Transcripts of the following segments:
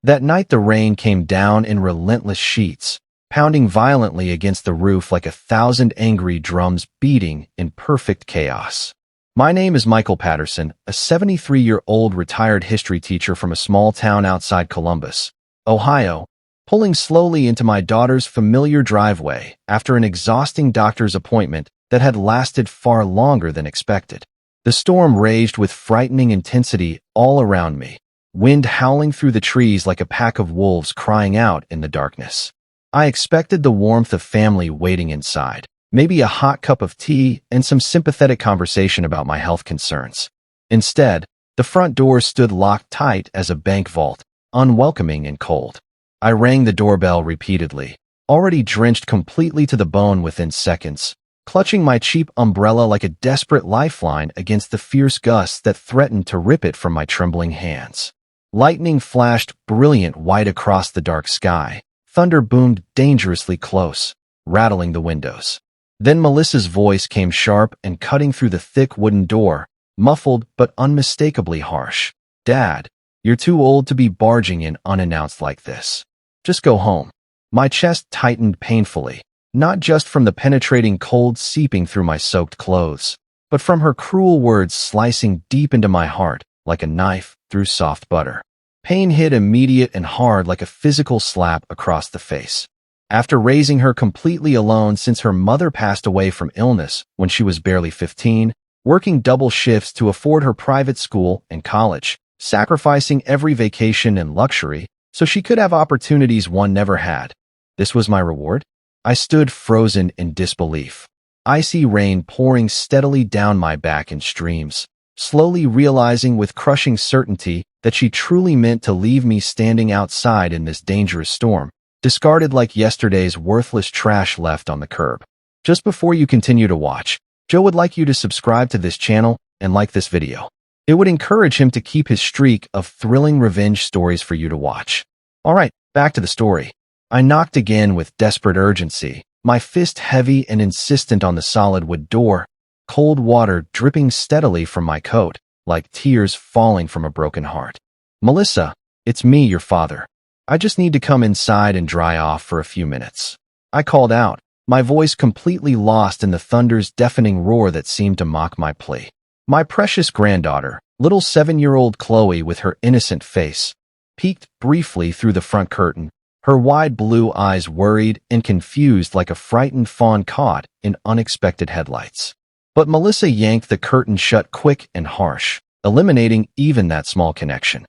That night the rain came down in relentless sheets, pounding violently against the roof like 1,000 angry drums beating in perfect chaos. My name is Michael Patterson, a 73-year-old retired history teacher from a small town outside Columbus, Ohio, pulling slowly into my daughter's familiar driveway after an exhausting doctor's appointment that had lasted far longer than expected. The storm raged with frightening intensity all around me, wind howling through the trees like a pack of wolves crying out in the darkness. I expected the warmth of family waiting inside, maybe a hot cup of tea and some sympathetic conversation about my health concerns. Instead, the front door stood locked tight as a bank vault, unwelcoming and cold. I rang the doorbell repeatedly, already drenched completely to the bone within seconds, clutching my cheap umbrella like a desperate lifeline against the fierce gusts that threatened to rip it from my trembling hands. Lightning flashed brilliant white across the dark sky. Thunder boomed dangerously close, rattling the windows. Then Melissa's voice came sharp and cutting through the thick wooden door, muffled but unmistakably harsh. "Dad, you're too old to be barging in unannounced like this. Just go home." My chest tightened painfully, not just from the penetrating cold seeping through my soaked clothes, but from her cruel words slicing deep into my heart like a knife through soft butter. Pain hit immediate and hard like a physical slap across the face. After raising her completely alone since her mother passed away from illness when she was barely 15, working double shifts to afford her private school and college, sacrificing every vacation and luxury so she could have opportunities one never had. This was my reward? I stood frozen in disbelief. Icy rain pouring steadily down my back in streams, slowly realizing with crushing certainty that she truly meant to leave me standing outside in this dangerous storm, discarded like yesterday's worthless trash left on the curb. Just before you continue to watch, Joe would like you to subscribe to this channel and like this video. It would encourage him to keep his streak of thrilling revenge stories for you to watch. Alright, back to the story. I knocked again with desperate urgency, my fist heavy and insistent on the solid wood door, cold water dripping steadily from my coat, like tears falling from a broken heart. "Melissa, it's me, your father. I just need to come inside and dry off for a few minutes." I called out, my voice completely lost in the thunder's deafening roar that seemed to mock my plea. My precious granddaughter, little 7-year-old Chloe with her innocent face, peeked briefly through the front curtain, her wide blue eyes worried and confused like a frightened fawn caught in unexpected headlights. But Melissa yanked the curtain shut quick and harsh, eliminating even that small connection.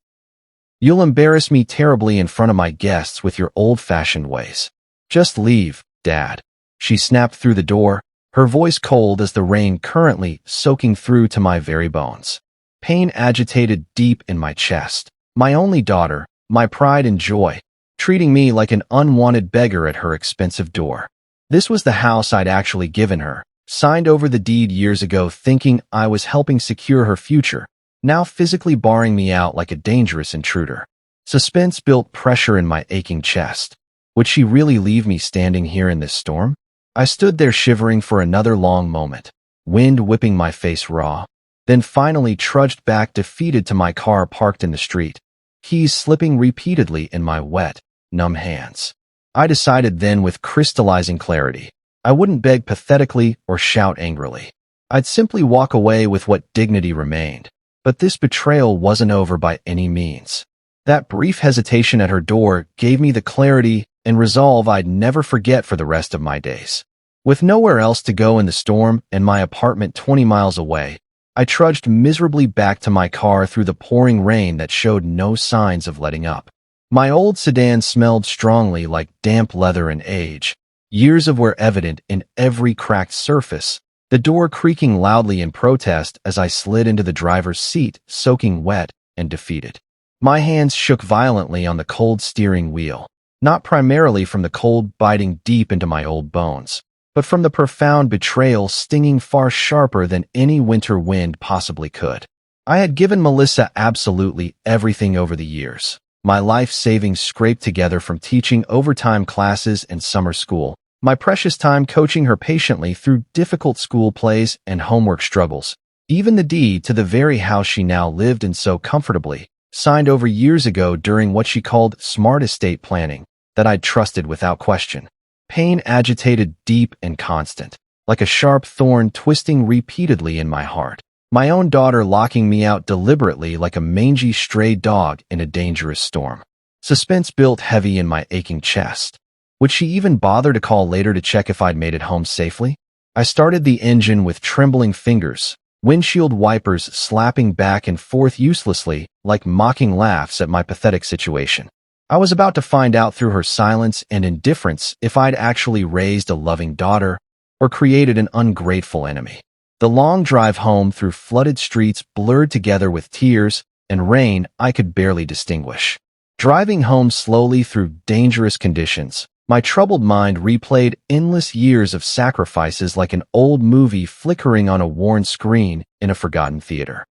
"You'll embarrass me terribly in front of my guests with your old-fashioned ways. Just leave, Dad." She snapped through the door, her voice cold as the rain currently soaking through to my very bones. Pain agitated deep in my chest. My only daughter, my pride and joy, treating me like an unwanted beggar at her expensive door. This was the house I'd actually given her, signed over the deed years ago thinking I was helping secure her future, now physically barring me out like a dangerous intruder. Suspense built pressure in my aching chest. Would she really leave me standing here in this storm? I stood there shivering for another long moment, wind whipping my face raw, then finally trudged back defeated to my car parked in the street, keys slipping repeatedly in my wet, numb hands. I decided then with crystallizing clarity, I wouldn't beg pathetically or shout angrily. I'd simply walk away with what dignity remained. But this betrayal wasn't over by any means. That brief hesitation at her door gave me the clarity and resolve I'd never forget for the rest of my days. With nowhere else to go in the storm and my apartment 20 miles away, I trudged miserably back to my car through the pouring rain that showed no signs of letting up. My old sedan smelled strongly like damp leather and age. Years of wear evident in every cracked surface, the door creaking loudly in protest as I slid into the driver's seat, soaking wet and defeated. My hands shook violently on the cold steering wheel, not primarily from the cold biting deep into my old bones, but from the profound betrayal stinging far sharper than any winter wind possibly could. I had given Melissa absolutely everything over the years. My life savings scraped together from teaching overtime classes and summer school, my precious time coaching her patiently through difficult school plays and homework struggles, even the deed to the very house she now lived in so comfortably, signed over years ago during what she called smart estate planning, that I'd trusted without question. Pain agitated deep and constant, like a sharp thorn twisting repeatedly in my heart. My own daughter locking me out deliberately like a mangy stray dog in a dangerous storm. Suspense built heavy in my aching chest. Would she even bother to call later to check if I'd made it home safely? I started the engine with trembling fingers, windshield wipers slapping back and forth uselessly like mocking laughs at my pathetic situation. I was about to find out through her silence and indifference if I'd actually raised a loving daughter or created an ungrateful enemy. The long drive home through flooded streets blurred together with tears and rain I could barely distinguish. Driving home slowly through dangerous conditions, my troubled mind replayed endless years of sacrifices like an old movie flickering on a worn screen in a forgotten theater.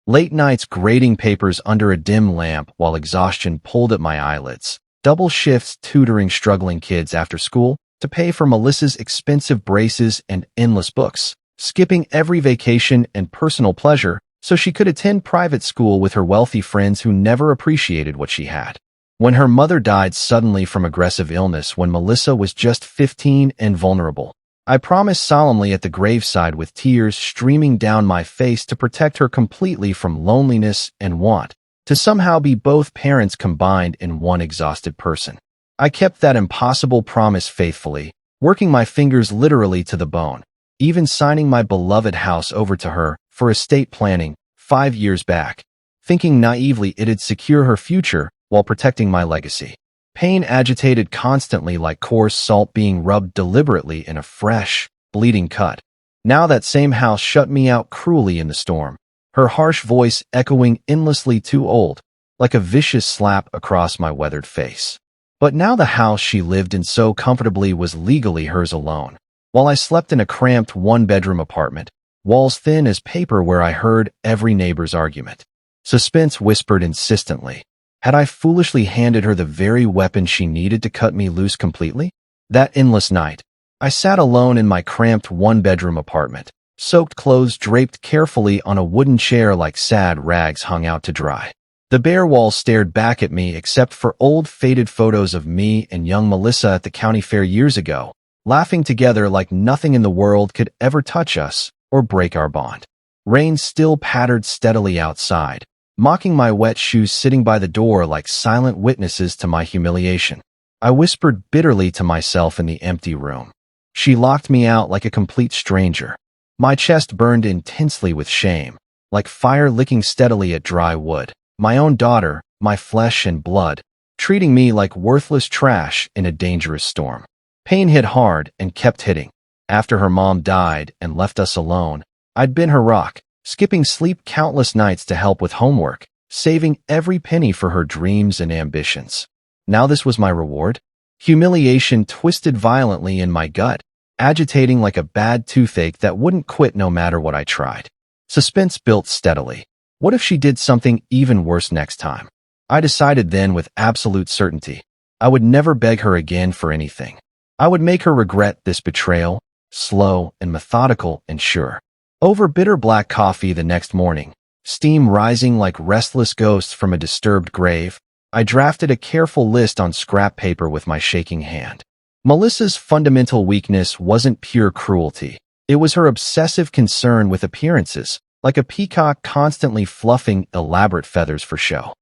Late nights grading papers under a dim lamp while exhaustion pulled at my eyelids. Double shifts tutoring struggling kids after school to pay for Melissa's expensive braces and endless books. Skipping every vacation and personal pleasure so she could attend private school with her wealthy friends who never appreciated what she had. When her mother died suddenly from aggressive illness when Melissa was just 15 and vulnerable, I promised solemnly at the graveside with tears streaming down my face to protect her completely from loneliness and want, to somehow be both parents combined in one exhausted person. I kept that impossible promise faithfully, working my fingers literally to the bone, even signing my beloved house over to her for estate planning 5 years back, thinking naively it'd secure her future while protecting my legacy. Pain agitated constantly like coarse salt being rubbed deliberately in a fresh, bleeding cut. Now that same house shut me out cruelly in the storm, her harsh voice echoing endlessly too old, like a vicious slap across my weathered face. But now the house she lived in so comfortably was legally hers alone, while I slept in a cramped one-bedroom apartment, walls thin as paper where I heard every neighbor's argument. Suspense whispered insistently. Had I foolishly handed her the very weapon she needed to cut me loose completely? That endless night, I sat alone in my cramped one-bedroom apartment, soaked clothes draped carefully on a wooden chair like sad rags hung out to dry. The bare walls stared back at me except for old faded photos of me and young Melissa at the county fair years ago, laughing together like nothing in the world could ever touch us or break our bond. Rain still pattered steadily outside, mocking my wet shoes sitting by the door like silent witnesses to my humiliation. I whispered bitterly to myself in the empty room. She locked me out like a complete stranger. My chest burned intensely with shame, like fire licking steadily at dry wood. My own daughter, my flesh and blood, treating me like worthless trash in a dangerous storm. Pain hit hard and kept hitting. After her mom died and left us alone, I'd been her rock, skipping sleep countless nights to help with homework, saving every penny for her dreams and ambitions. Now this was my reward? Humiliation twisted violently in my gut, agitating like a bad toothache that wouldn't quit no matter what I tried. Suspense built steadily. What if she did something even worse next time? I decided then with absolute certainty. I would never beg her again for anything. I would make her regret this betrayal, slow and methodical and sure. Over bitter black coffee the next morning, steam rising like restless ghosts from a disturbed grave, I drafted a careful list on scrap paper with my shaking hand. Melissa's fundamental weakness wasn't pure cruelty. It was her obsessive concern with appearances, like a peacock constantly fluffing elaborate feathers for show.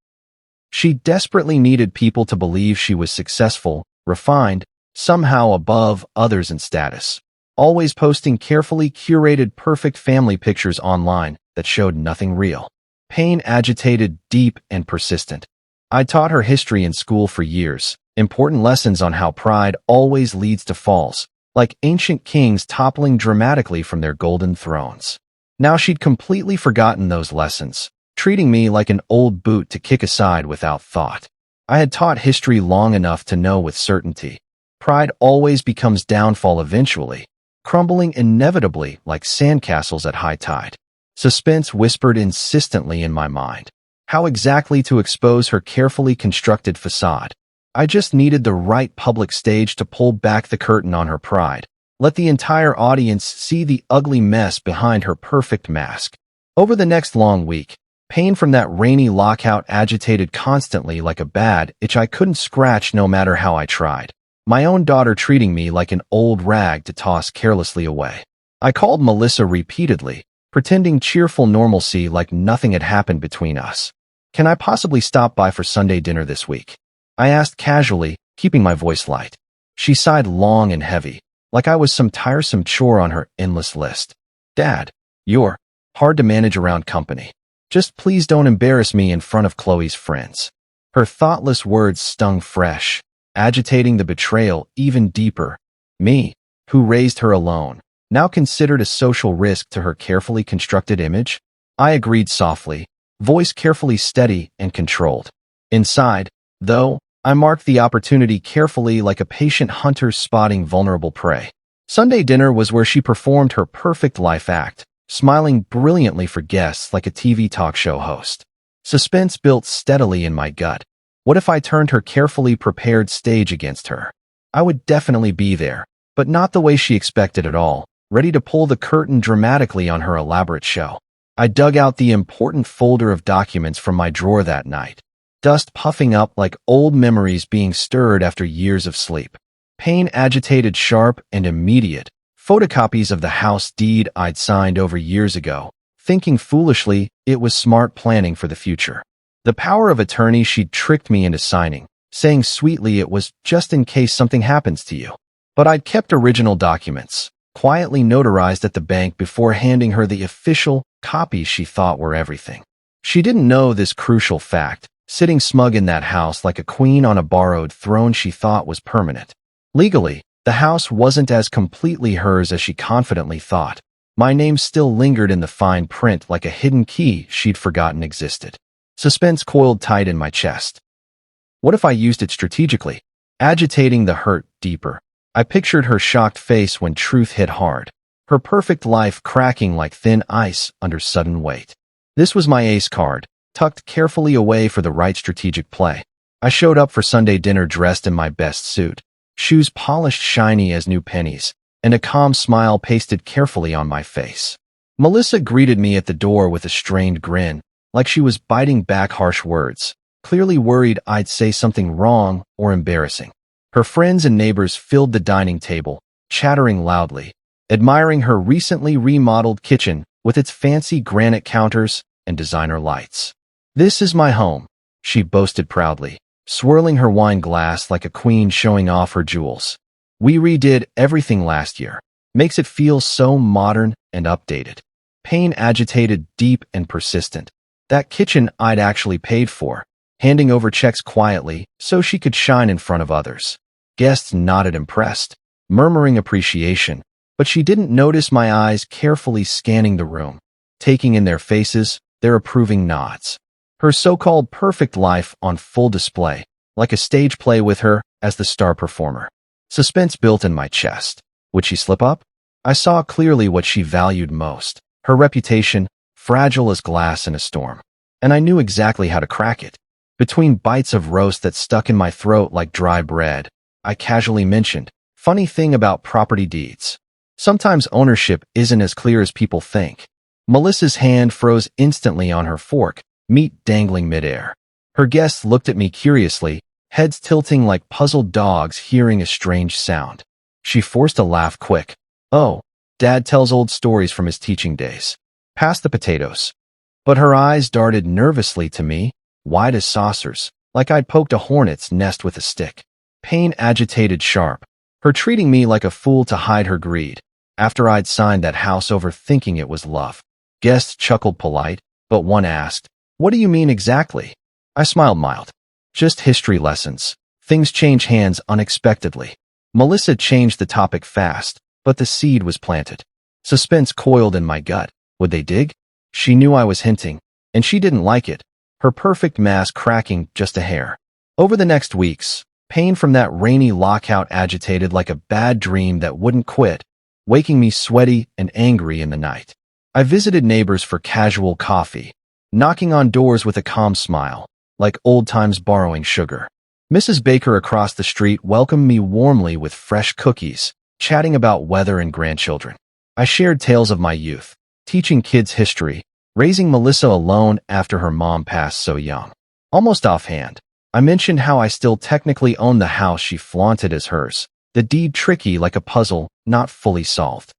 She desperately needed people to believe she was successful, refined, somehow above others in status, always posting carefully curated perfect family pictures online that showed nothing real. Pain agitated, deep, and persistent. I taught her history in school for years, important lessons on how pride always leads to falls, like ancient kings toppling dramatically from their golden thrones. Now she'd completely forgotten those lessons, treating me like an old boot to kick aside without thought. I had taught history long enough to know with certainty. Pride always becomes downfall eventually, crumbling inevitably like sandcastles at high tide. Suspense whispered insistently in my mind. How exactly to expose her carefully constructed facade? I just needed the right public stage to pull back the curtain on her pride. Let the entire audience see the ugly mess behind her perfect mask. Over the next long week, Pain from that rainy lockout agitated constantly like a bad itch I couldn't scratch no matter how I tried. My own daughter treating me like an old rag to toss carelessly away. I called Melissa repeatedly, pretending cheerful normalcy like nothing had happened between us. Can I possibly stop by for Sunday dinner this week? I asked casually, keeping my voice light. She sighed long and heavy, like I was some tiresome chore on her endless list. Dad, you're hard to manage around company. Just please don't embarrass me in front of Chloe's friends. Her thoughtless words stung fresh, agitating the betrayal even deeper. Me, who raised her alone, now considered a social risk to her carefully constructed image? I agreed softly, voice carefully steady and controlled. Inside, though, I marked the opportunity carefully like a patient hunter spotting vulnerable prey. Sunday dinner was where she performed her perfect life act, smiling brilliantly for guests like a TV talk show host. Suspense built steadily in my gut. What if I turned her carefully prepared stage against her? I would definitely be there, but not the way she expected at all, ready to pull the curtain dramatically on her elaborate show. I dug out the important folder of documents from my drawer that night, dust puffing up like old memories being stirred after years of sleep. Pain agitated sharp and immediate, photocopies of the house deed I'd signed over years ago, thinking foolishly it was smart planning for the future. The power of attorney she'd tricked me into signing, saying sweetly it was just in case something happens to you. But I'd kept original documents, quietly notarized at the bank before handing her the official copies she thought were everything. She didn't know this crucial fact, sitting smug in that house like a queen on a borrowed throne she thought was permanent. Legally, the house wasn't as completely hers as she confidently thought. My name still lingered in the fine print like a hidden key she'd forgotten existed. Suspense coiled tight in my chest. What if I used it strategically, agitating the hurt deeper? I pictured her shocked face when truth hit hard, her perfect life cracking like thin ice under sudden weight. This was my ace card, tucked carefully away for the right strategic play. I showed up for Sunday dinner dressed in my best suit, shoes polished shiny as new pennies, and a calm smile pasted carefully on my face. Melissa greeted me at the door with a strained grin, like she was biting back harsh words, clearly worried I'd say something wrong or embarrassing. Her friends and neighbors filled the dining table, chattering loudly, admiring her recently remodeled kitchen with its fancy granite counters and designer lights. "This is my home," she boasted proudly, swirling her wine glass like a queen showing off her jewels. "We redid everything last year. Makes it feel so modern and updated." Pain agitated, deep and persistent. That kitchen I'd actually paid for, handing over checks quietly so she could shine in front of others. Guests nodded impressed, murmuring appreciation, but she didn't notice my eyes carefully scanning the room, taking in their faces, their approving nods. Her so-called perfect life on full display, like a stage play with her as the star performer. Suspense built in my chest. Would she slip up? I saw clearly what she valued most, her reputation, fragile as glass in a storm. And I knew exactly how to crack it. Between bites of roast that stuck in my throat like dry bread, I casually mentioned, "Funny thing about property deeds. Sometimes ownership isn't as clear as people think." Melissa's hand froze instantly on her fork, meat dangling midair. Her guests looked at me curiously, heads tilting like puzzled dogs hearing a strange sound. She forced a laugh quick. "Oh, Dad tells old stories from his teaching days. Pass the potatoes." But her eyes darted nervously to me, wide as saucers, like I'd poked a hornet's nest with a stick. Pain agitated sharp, her treating me like a fool to hide her greed, after I'd signed that house over thinking it was love. Guests chuckled polite, but one asked, "What do you mean exactly?" I smiled mild. "Just history lessons. Things change hands unexpectedly." Melissa changed the topic fast, but the seed was planted. Suspense coiled in my gut. Would they dig? She knew I was hinting, and she didn't like it, her perfect mask cracking just a hair. Over the next weeks, pain from that rainy lockout agitated like a bad dream that wouldn't quit, waking me sweaty and angry in the night. I visited neighbors for casual coffee, knocking on doors with a calm smile, like old times borrowing sugar. Mrs. Baker across the street welcomed me warmly with fresh cookies, chatting about weather and grandchildren. I shared tales of my youth, teaching kids history, Raising Melissa alone after her mom passed so young. Almost offhand, I mentioned how I still technically own the house she flaunted as hers, the deed tricky like a puzzle, not fully solved.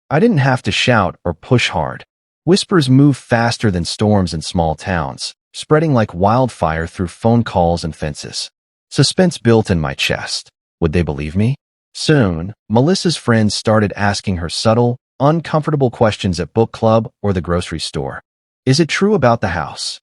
I didn't have to shout or push hard. Whispers move faster than storms in small towns, spreading like wildfire through phone calls and fences. Suspense built in my chest. Would they believe me? Soon, Melissa's friends started asking her subtle, uncomfortable questions at book club or the grocery store. Is it true about the house?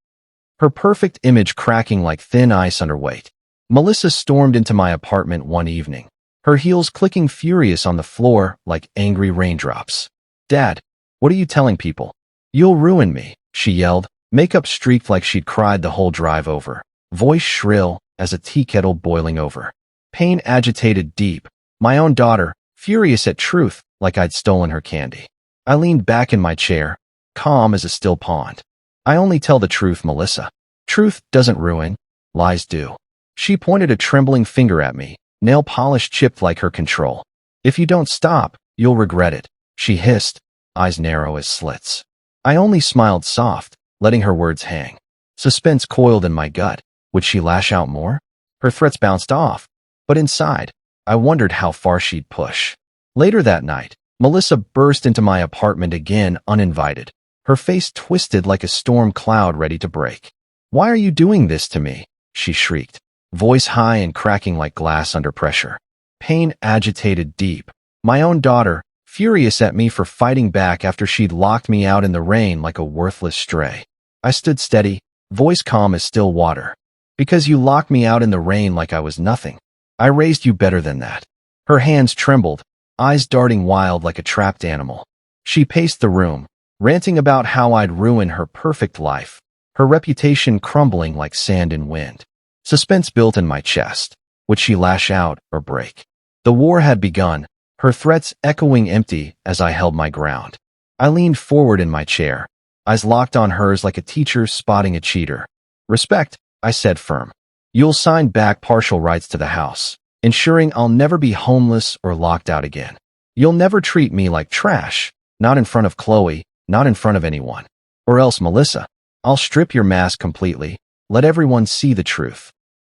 Her perfect image cracking like thin ice under weight. Melissa stormed into my apartment one evening, her heels clicking furious on the floor like angry raindrops. Dad, what are you telling people? You'll ruin me, she yelled, makeup streaked like she'd cried the whole drive over, voice shrill as a tea kettle boiling over. Pain agitated deep, my own daughter, furious at truth like I'd stolen her candy. I leaned back in my chair, calm as a still pond. I only tell the truth, Melissa. Truth doesn't ruin, lies do. She pointed a trembling finger at me, nail polish chipped like her control. If you don't stop, you'll regret it, she hissed, eyes narrow as slits. I only smiled soft, letting her words hang. Suspense coiled in my gut. Would she lash out more? Her threats bounced off, but inside, I wondered how far she'd push. Later that night, Melissa burst into my apartment again uninvited, her face twisted like a storm cloud ready to break. Why are you doing this to me? She shrieked, voice high and cracking like glass under pressure. Pain agitated deep. My own daughter, furious at me for fighting back after she'd locked me out in the rain like a worthless stray. I stood steady, voice calm as still water. Because you locked me out in the rain like I was nothing. I raised you better than that. Her hands trembled, eyes darting wild like a trapped animal. She paced the room, ranting about how I'd ruin her perfect life, her reputation crumbling like sand in wind. Suspense built in my chest. Would she lash out or break? The war had begun, her threats echoing empty as I held my ground. I leaned forward in my chair, eyes locked on hers like a teacher spotting a cheater. Respect, I said firm. You'll sign back partial rights to the house, ensuring I'll never be homeless or locked out again. You'll never treat me like trash, not in front of Chloe, not in front of anyone. Or else, Melissa, I'll strip your mask completely, let everyone see the truth.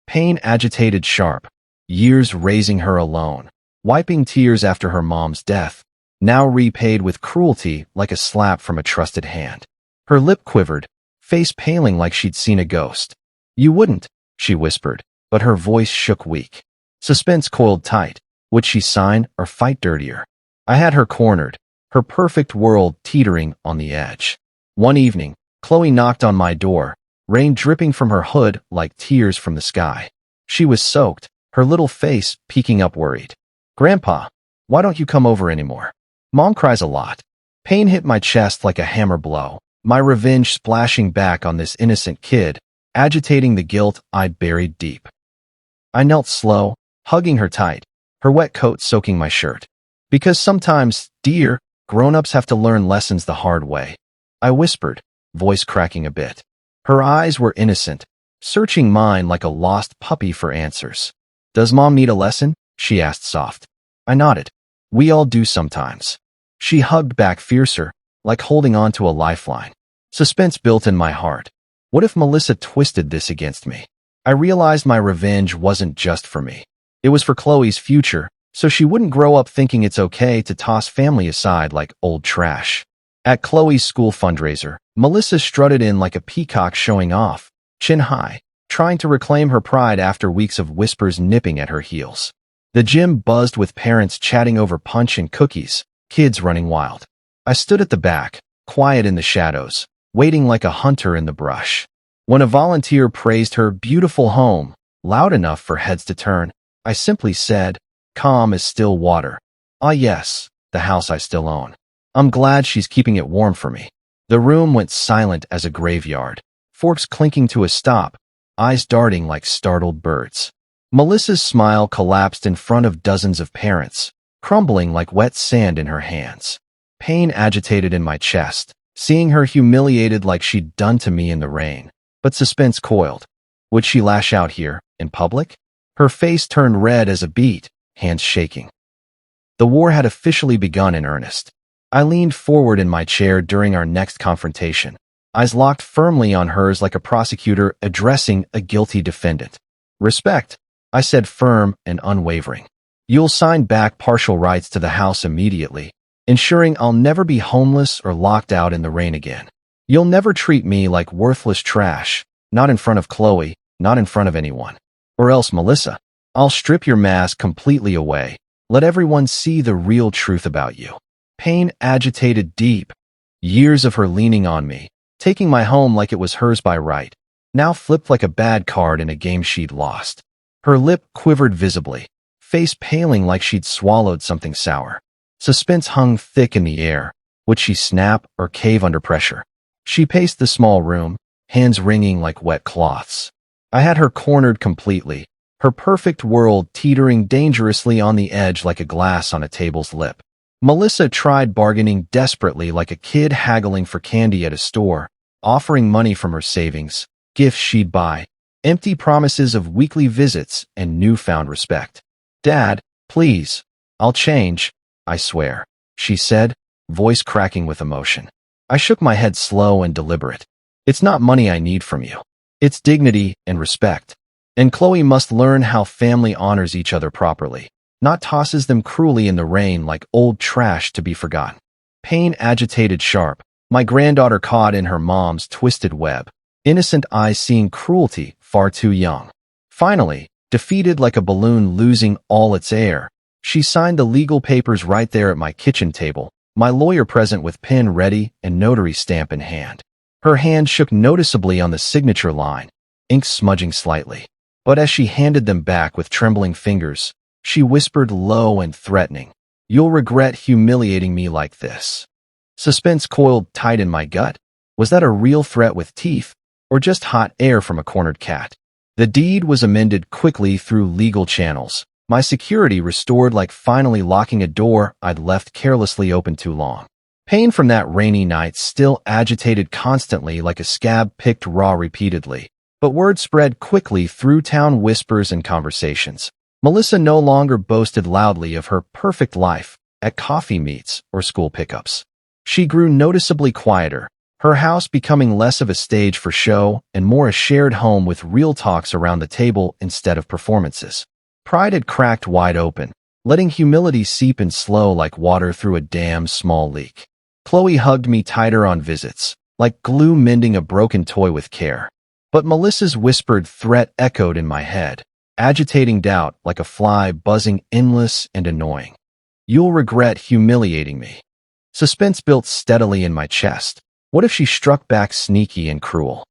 Pain agitated sharp, years raising her alone, wiping tears after her mom's death, now repaid with cruelty like a slap from a trusted hand. Her lip quivered, face paling like she'd seen a ghost. You wouldn't, she whispered, but her voice shook weak. Suspense coiled tight. Would she sign or fight dirtier? I had her cornered, her perfect world teetering on the edge. One evening, Chloe knocked on my door, rain dripping from her hood like tears from the sky. She was soaked, her little face peeking up worried. Grandpa, why don't you come over anymore? Mom cries a lot. Pain hit my chest like a hammer blow, my revenge splashing back on this innocent kid, agitating the guilt I'd buried deep. I knelt slow, hugging her tight, her wet coat soaking my shirt. Because sometimes, dear, grown-ups have to learn lessons the hard way. I whispered, voice cracking a bit. Her eyes were innocent, searching mine like a lost puppy for answers. Does Mom need a lesson? She asked soft. I nodded. We all do sometimes. She hugged back fiercer, like holding on to a lifeline. Suspense built in my heart. What if Melissa twisted this against me? I realized my revenge wasn't just for me. It was for Chloe's future, so she wouldn't grow up thinking it's okay to toss family aside like old trash. At Chloe's school fundraiser, Melissa strutted in like a peacock showing off, chin high, trying to reclaim her pride after weeks of whispers nipping at her heels. The gym buzzed with parents chatting over punch and cookies, kids running wild. I stood at the back, quiet in the shadows, waiting like a hunter in the brush. When a volunteer praised her beautiful home, loud enough for heads to turn, I simply said, calm as still water. Ah yes, the house I still own. I'm glad she's keeping it warm for me. The room went silent as a graveyard, forks clinking to a stop, eyes darting like startled birds. Melissa's smile collapsed in front of dozens of parents, crumbling like wet sand in her hands. Pain agitated in my chest, seeing her humiliated like she'd done to me in the rain. But suspense coiled. Would she lash out here, in public? Her face turned red as a beet, hands shaking. The war had officially begun in earnest. I leaned forward in my chair during our next confrontation, eyes locked firmly on hers like a prosecutor addressing a guilty defendant. Respect, I said, firm and unwavering. You'll sign back partial rights to the house immediately, ensuring I'll never be homeless or locked out in the rain again. You'll never treat me like worthless trash, not in front of Chloe, not in front of anyone. Or else, Melissa, I'll strip your mask completely away. Let everyone see the real truth about you. Pain agitated deep. Years of her leaning on me, taking my home like it was hers by right, now flipped like a bad card in a game she'd lost. Her lip quivered visibly, face paling like she'd swallowed something sour. Suspense hung thick in the air. Would she snap or cave under pressure? She paced the small room, hands wringing like wet cloths. I had her cornered completely, her perfect world teetering dangerously on the edge like a glass on a table's lip. Melissa tried bargaining desperately like a kid haggling for candy at a store, offering money from her savings, gifts she'd buy, empty promises of weekly visits and newfound respect. Dad, please, I'll change, I swear, she said, voice cracking with emotion. I shook my head slow and deliberate. It's not money I need from you. It's dignity and respect. And Chloe must learn how family honors each other properly, not tosses them cruelly in the rain like old trash to be forgotten. Pain agitated sharp, my granddaughter caught in her mom's twisted web, innocent eyes seeing cruelty far too young. Finally, defeated like a balloon losing all its air, she signed the legal papers right there at my kitchen table, my lawyer present with pen ready and notary stamp in hand. Her hand shook noticeably on the signature line, ink smudging slightly. But as she handed them back with trembling fingers, she whispered low and threatening, "You'll regret humiliating me like this." Suspense coiled tight in my gut. Was that a real threat with teeth, or just hot air from a cornered cat? The deed was amended quickly through legal channels, my security restored like finally locking a door I'd left carelessly open too long. Pain from that rainy night still agitated constantly like a scab picked raw repeatedly, but word spread quickly through town whispers and conversations. Melissa no longer boasted loudly of her perfect life at coffee meets or school pickups. She grew noticeably quieter, her house becoming less of a stage for show and more a shared home with real talks around the table instead of performances. Pride had cracked wide open, letting humility seep in slow like water through a damn small leak. Chloe hugged me tighter on visits, like glue mending a broken toy with care. But Melissa's whispered threat echoed in my head, agitating doubt like a fly buzzing endless and annoying. "You'll regret humiliating me." Suspense built steadily in my chest. What if she struck back sneaky and cruel?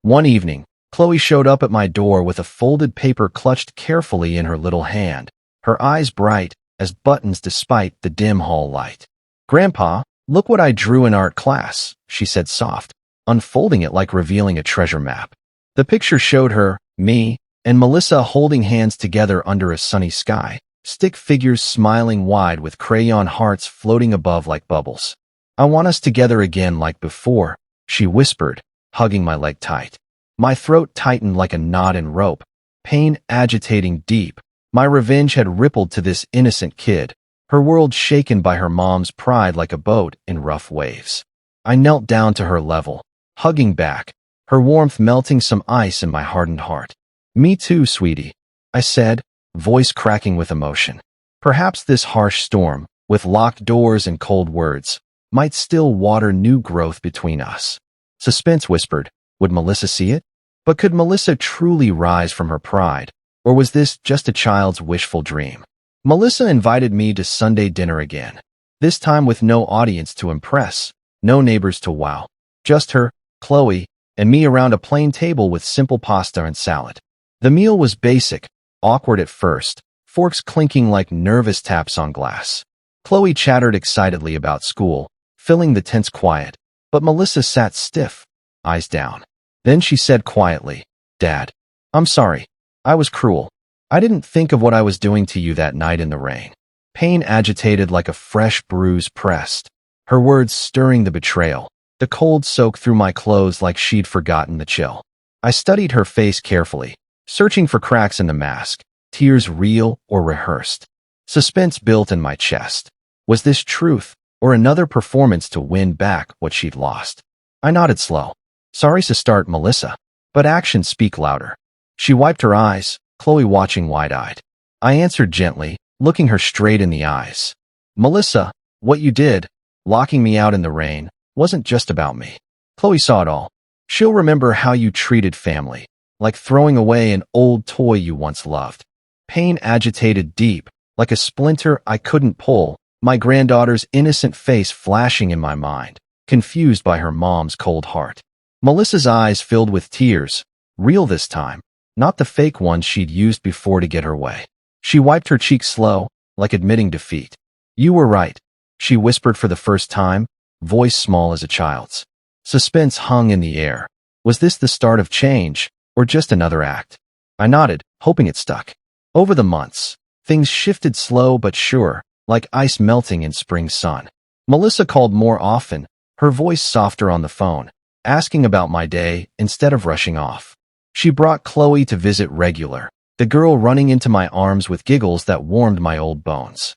One evening, Chloe showed up at my door with a folded paper clutched carefully in her little hand, her eyes bright as buttons despite the dim hall light. "Grandpa, look what I drew in art class," she said soft, unfolding it like revealing a treasure map. The picture showed her, me, and Melissa holding hands together under a sunny sky, stick figures smiling wide with crayon hearts floating above like bubbles. "I want us together again like before," she whispered, hugging my leg tight. My throat tightened like a knot in rope, pain agitating deep. My revenge had rippled to this innocent kid, her world shaken by her mom's pride like a boat in rough waves. I knelt down to her level, hugging back, her warmth melting some ice in my hardened heart. "Me too, sweetie," I said, voice cracking with emotion. Perhaps this harsh storm, with locked doors and cold words, might still water new growth between us. Suspense whispered, would Melissa see it? But could Melissa truly rise from her pride, or was this just a child's wishful dream? Melissa invited me to Sunday dinner again, this time with no audience to impress, no neighbors to wow, just her, Chloe, and me around a plain table with simple pasta and salad. The meal was basic, awkward at first, forks clinking like nervous taps on glass. Chloe chattered excitedly about school, filling the tense quiet, but Melissa sat stiff, eyes down. Then she said quietly, "Dad, I'm sorry. I was cruel. I didn't think of what I was doing to you that night in the rain." Pain agitated like a fresh bruise pressed, her words stirring the betrayal. The cold soaked through my clothes like she'd forgotten the chill. I studied her face carefully, searching for cracks in the mask, tears real or rehearsed. Suspense built in my chest. Was this truth, or another performance to win back what she'd lost. I nodded slow. Sorry to start, Melissa, but actions speak louder. She wiped her eyes, Chloe watching wide-eyed. I answered gently, looking her straight in the eyes. Melissa, what you did, locking me out in the rain, wasn't just about me. Chloe saw it all. She'll remember how you treated family, like throwing away an old toy you once loved. Pain agitated deep, like a splinter I couldn't pull, my granddaughter's innocent face flashing in my mind, confused by her mom's cold heart. Melissa's eyes filled with tears, real this time, not the fake ones she'd used before to get her way. She wiped her cheeks slow, like admitting defeat. You were right, she whispered for the first time, voice small as a child's. Suspense hung in the air. Was this the start of change, or just another act? I nodded, hoping it stuck. Over the months, things shifted slow but sure, like ice melting in spring sun. Melissa called more often, her voice softer on the phone, asking about my day instead of rushing off. She brought Chloe to visit regular, the girl running into my arms with giggles that warmed my old bones.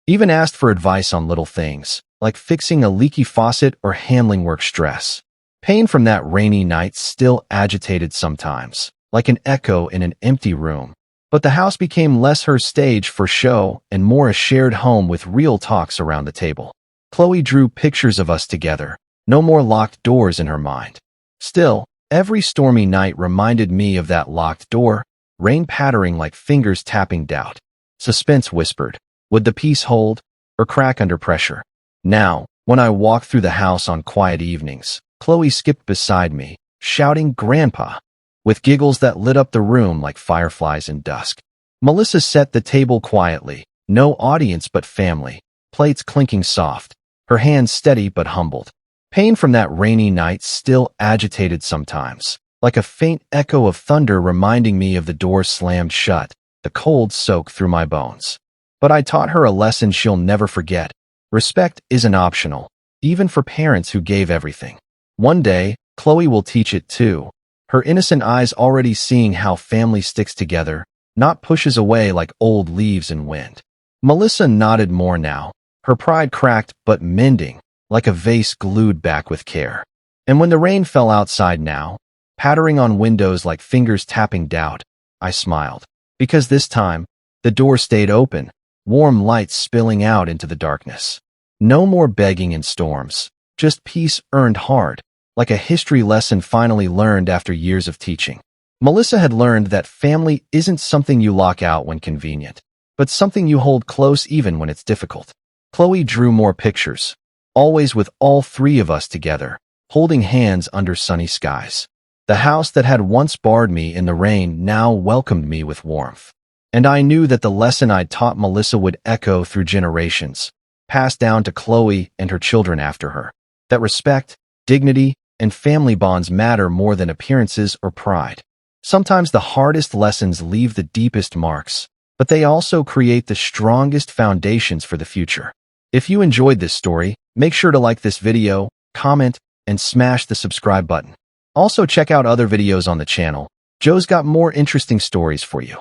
Even asked for advice on little things, like fixing a leaky faucet or handling work stress. Pain from that rainy night still agitated sometimes, like an echo in an empty room. But the house became less her stage for show and more a shared home with real talks around the table. Chloe drew pictures of us together, no more locked doors in her mind. Still, every stormy night reminded me of that locked door, rain pattering like fingers tapping doubt. Suspense whispered, would the peace hold, or crack under pressure? Now, when I walked through the house on quiet evenings, Chloe skipped beside me, shouting, Grandpa, with giggles that lit up the room like fireflies in dusk. Melissa set the table quietly, no audience but family, plates clinking soft, her hands steady but humbled. Pain from that rainy night still agitated sometimes, like a faint echo of thunder reminding me of the door slammed shut, the cold soaked through my bones. But I taught her a lesson she'll never forget. Respect isn't optional, even for parents who gave everything. One day, Chloe will teach it too, her innocent eyes already seeing how family sticks together, not pushes away like old leaves in wind. Melissa nodded more now, her pride cracked but mending, like a vase glued back with care. And when the rain fell outside now, pattering on windows like fingers tapping doubt, I smiled. Because this time, the door stayed open, warm lights spilling out into the darkness. No more begging in storms, just peace earned hard, like a history lesson finally learned after years of teaching. Melissa had learned that family isn't something you lock out when convenient, but something you hold close even when it's difficult. Chloe drew more pictures, always with all three of us together, holding hands under sunny skies. The house that had once barred me in the rain now welcomed me with warmth. And I knew that the lesson I'd taught Melissa would echo through generations, passed down to Chloe and her children after her. That respect, dignity, and family bonds matter more than appearances or pride. Sometimes the hardest lessons leave the deepest marks, but they also create the strongest foundations for the future. If you enjoyed this story, make sure to like this video, comment, and smash the subscribe button. Also check out other videos on the channel. Joe's got more interesting stories for you.